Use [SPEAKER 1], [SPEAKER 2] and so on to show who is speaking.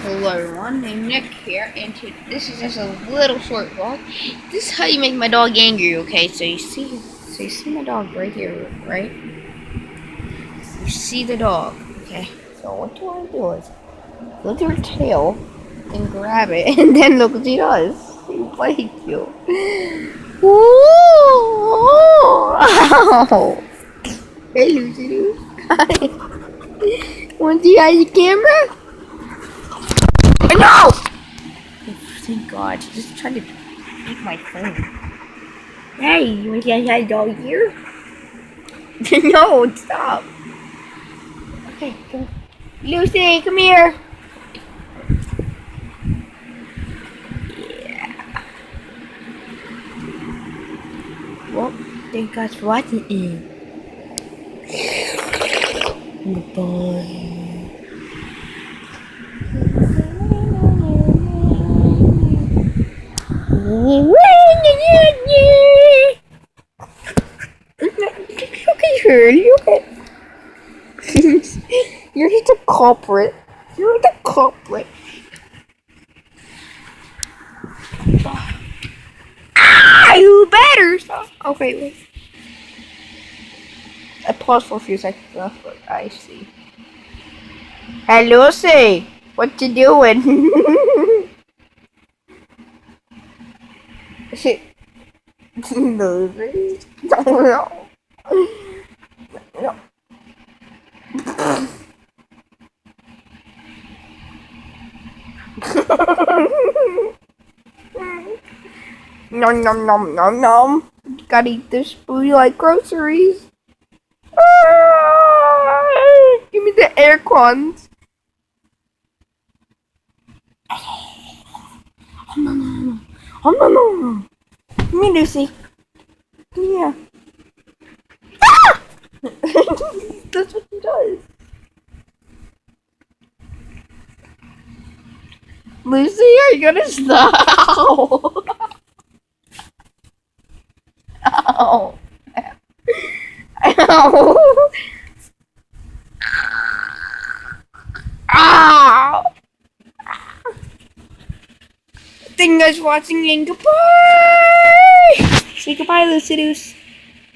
[SPEAKER 1] Hello everyone, I'm Nick here, and this is just a little short vlog. This is how you make my dog angry, okay? So you see my dog right here, right? You see the dog, okay? So what you want to do is look at her tail and grab it, and then look what she does. She bites you. Ooh! Ow! Hey, Lucy. Hi. Want to see how the camera? No! Thank God, she just tried to take my phone. Hey, you want to see how dog here? No, stop. Okay, come. Lucy, come here. Yeah. Well, thank God for watching. Goodbye. Look at her, look at you're just a culprit. You're the culprit. Ah, you better stop. Okay, wait. I paused for a few seconds. That's what I see. Hey, Lucy, what you doing? Shit. Lucy? No. No. Nom nom nom nom nom. Gotta eat this food like groceries. Give me the air cons. No, no, no. Oh, no, no, no. Give me Lucy. Yeah. Ah! That's what he does. Lucy, are you gonna stop? Ow. Ow. Ow. Thank you guys for watching and goodbye. Say goodbye, Lucidus.